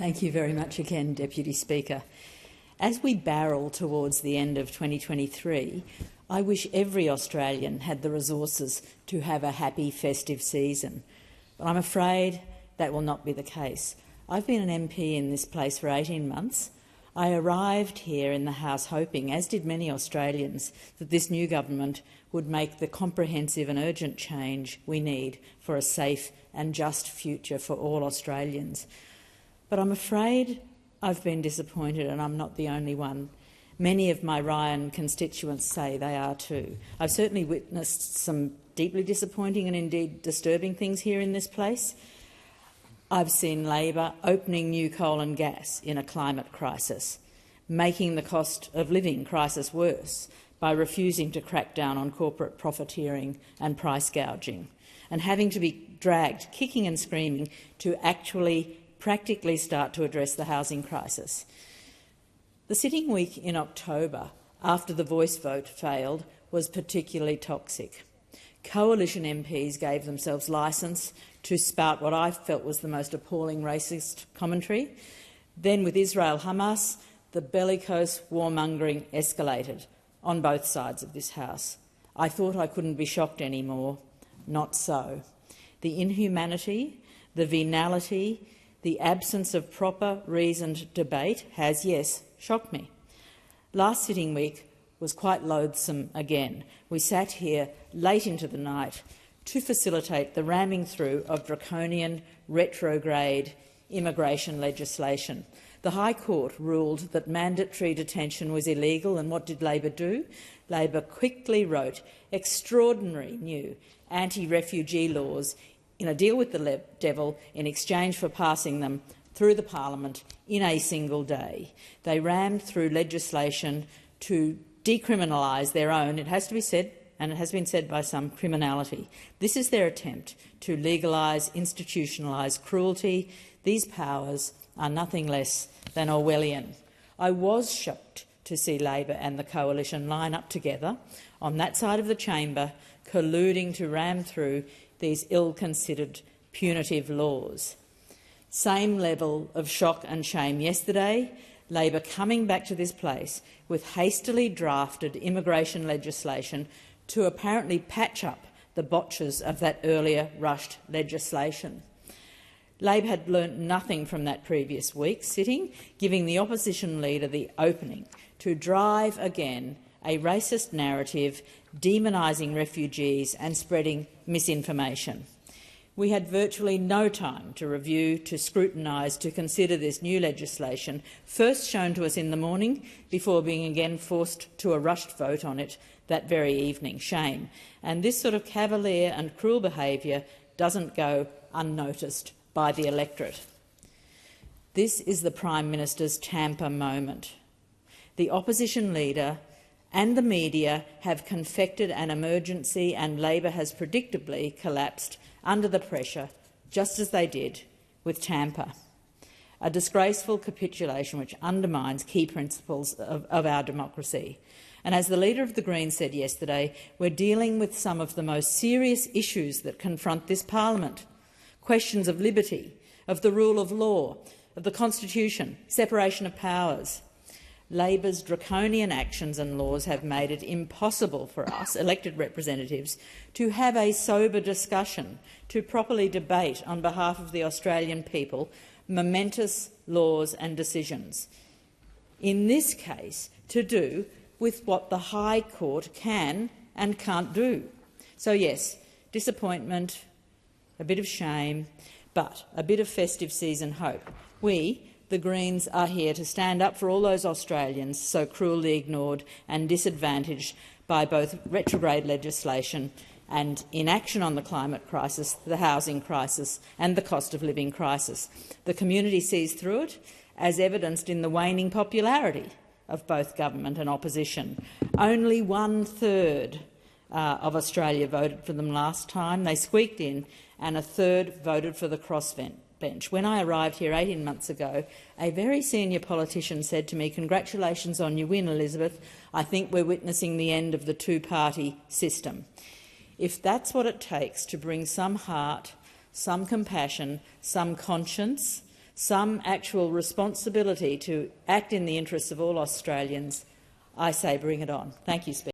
Thank you very much again, Deputy Speaker. As we barrel towards the end of 2023, I wish every Australian had the resources to have a happy festive season. But I'm afraid that will not be the case. I've been an MP in this place for 18 months. I arrived here in the House hoping, as did many Australians, that this new government would make the comprehensive and urgent change we need for a safe and just future for all Australians. But I'm afraid I've been disappointed, and I'm not the only one. Many of my Ryan constituents say they are too. I've certainly witnessed some deeply disappointing and indeed disturbing things here in this place. I've seen Labor opening new coal and gas in a climate crisis, making the cost of living crisis worse by refusing to crack down on corporate profiteering and price gouging, and having to be dragged, kicking and screaming, to actually practically start to address the housing crisis. The sitting week in October, after the voice vote failed, was particularly toxic. Coalition MPs gave themselves licence to spout what I felt was the most appalling racist commentary. Then, with Israel-Hamas, the bellicose warmongering escalated on both sides of this House. I thought I couldn't be shocked anymore. Not so. The inhumanity, the venality, the absence of proper, reasoned debate has, yes, shocked me. Last sitting week was quite loathsome again. We sat here late into the night to facilitate the ramming through of draconian, retrograde immigration legislation. The High Court ruled that mandatory detention was illegal, and what did Labor do? Labor quickly wrote extraordinary new anti-refugee laws in a deal with the devil in exchange for passing them through the parliament in a single day. They rammed through legislation to decriminalise their own, it has to be said, and it has been said by some, criminality. This is their attempt to legalise, institutionalise cruelty. These powers are nothing less than Orwellian. I was shocked to see Labor and the Coalition line up together on that side of the chamber, colluding to ram through these ill-considered punitive laws. Same level of shock and shame yesterday, Labor coming back to this place with hastily drafted immigration legislation to apparently patch up the botches of that earlier rushed legislation. Labor had learnt nothing from that previous week's sitting, giving the opposition leader the opening to drive again a racist narrative, demonising refugees and spreading misinformation. We had virtually no time to review, to scrutinise, to consider this new legislation, first shown to us in the morning before being again forced to a rushed vote on it that very evening. Shame. And this sort of cavalier and cruel behaviour doesn't go unnoticed by the electorate. This is the Prime Minister's Tampa moment. The opposition leader and the media have confected an emergency, and Labor has predictably collapsed under the pressure, just as they did with Tampa. A disgraceful capitulation which undermines key principles of our democracy. And as the Leader of the Greens said yesterday, we're dealing with some of the most serious issues that confront this parliament. Questions of liberty, of the rule of law, of the Constitution, separation of powers. Labor's draconian actions and laws have made it impossible for us, elected representatives, to have a sober discussion, to properly debate on behalf of the Australian people momentous laws and decisions. In this case, to do with what the High Court can and can't do. So yes, disappointment, a bit of shame, but a bit of festive season hope. We, the Greens, are here to stand up for all those Australians so cruelly ignored and disadvantaged by both retrograde legislation and inaction on the climate crisis, the housing crisis and the cost of living crisis. The community sees through it, as evidenced in the waning popularity of both government and opposition. Only 1/3 of Australia voted for them last time. They squeaked in, and a third voted for the crossbench. When I arrived here 18 months ago, a very senior politician said to me, "Congratulations on your win, Elizabeth. I think we're witnessing the end of the two-party system." If that's what it takes to bring some heart, some compassion, some conscience, some actual responsibility to act in the interests of all Australians, I say bring it on. Thank you, Speaker.